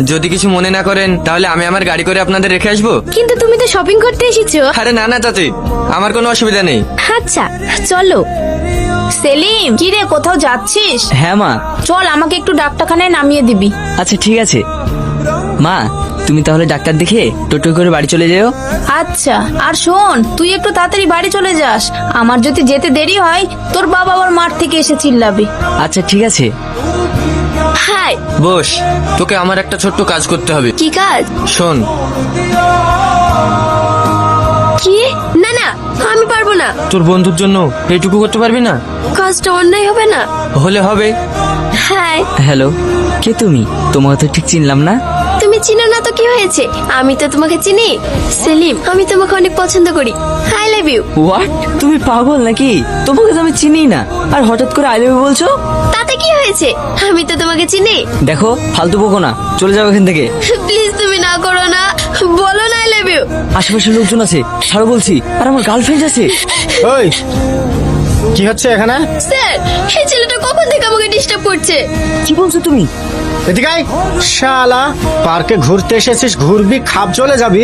যদি কিছু মনে না করেন তাহলে আমি আমার গাড়ি করে আপনাদের রেখে আসবো। কিন্তু তুমি তো শপিং করতে এসেছো। আরে না না চাচি, আমার কোনো অসুবিধা নেই। আচ্ছা চলো। সেলিম, কি রে, কোথাও যাচ্ছিস? হ্যাঁ মা। চল, আমাকে একটু ডাক্তারখানায় নামিয়ে দিবি। আচ্ছা ঠিক আছে মা, তুমি তাহলে ডাক্তার দেখে টোটো করে বাড়ি চলে যেও। আচ্ছা, আর শোন, তুই একটু তাড়াতাড়ি বাড়ি চলে যাস। আমার যদি যেতে দেরি হয়, তোর বাবা আবার মাঠ থেকে এসে চিল্লাবে। আচ্ছা ঠিক আছে। হাই। বস, তোকে আমার একটা ছোট্ট কাজ করতে হবে। কি কাজ? শোন। কি? না না, আমি পারবো না। তোর বন্ধুর জন্য এইটুকু করতে পারবি না? কাজটা অন্যায় হবে না? হলে হবে। হাই। হ্যালো, কে তুমি? তোমাকে তো ঠিক চিনলাম না। তুমি চিনো না তো কি হয়েছে, আমি তো তোমাকে চিনি। সেলিম, আমি তোমাকে অনেক পছন্দ করি। I love you. হোয়াট? তুমি পাগল নাকি? তোমাকে তো আমি চিনি না, আর হঠাৎ করে আই লাভ ইউ বলছো? তাতে কি হয়েছে, আমি তো তোমাকে চিনি। দেখো, ফালতু বকো না, চলে যাও এখান থেকে। প্লিজ তুমি না করো না, বলো না আই লাভ ইউ। আশেপাশে লোকজন আছে, ছাড়ো বলছি, আর আমার গার্লফ্রেন্ড আছে। ওই কি হচ্ছে এখানে? স্যার, এই ছেলেটা কখন থেকে আমাকে ডিস্টার্ব করছে। কি বলছো তুমি? এদিকে আয়। শালা, পার্কে ঘুরতে এসেছিস, ঘুরবি, খাপ চলে যাবি,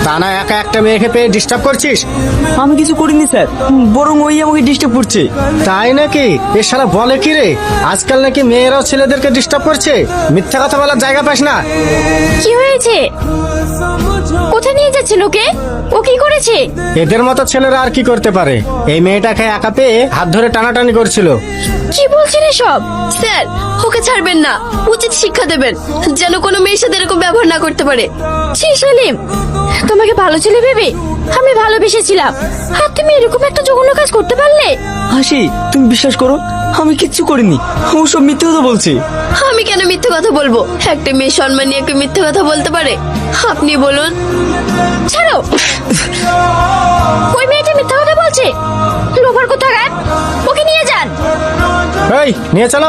তা না একা একটা মেয়েকে পেয়ে ডিস্টার্ব করছিস। আমি কিছু করিনি স্যার, বরং ওই আমাকে ডিস্টার্ব করছে। তাই নাকি? এ শালা বলে কি রে, আজকাল নাকি মেয়েরাও ছেলেদেরকে ডিস্টার্ব করছে? মিথ্যা কথা বলার জায়গা পাস না। কি হয়েছে? কোথায় নিয়ে যাচ্ছে লোকে? ও কি করেছে? এদের মতো ছেলেরা আর কি করতে পারে? এই মেয়েটাকে একা পেয়ে হাত ধরে টানাটানি করছিল। কি বলছেন এসব? স্যার, ওকে ছাড়বেন না, উচিত শিক্ষা দেবেন, যেন কোনো মেয়ের সাথে এরকম ব্যবহার না করতে পারে। ছি সেলিম, তোমাকে ভালো ছেলে ভেবে আমি ভালোবেসেছিলাম, আর তুমি এরকম একটা জঘন্য কাজ করতে পারলে? হাসি, তুমি বিশ্বাস করো, আমি কিচ্ছু করিনি, ও সব মিথ্যে কথা বলছে। আমি কেন মিথ্যে কথা বলবো? একটা মেয়ে সম্মান নিয়ে একটা মিথ্যে কথা বলতে পারে? আপনি বলুন। ছাড়ো, ওই মেয়েটা মিথ্যা কথা বলছে। লোভার কোথাকার, ওকে নিয়ে যান। এই নিয়ে চলো।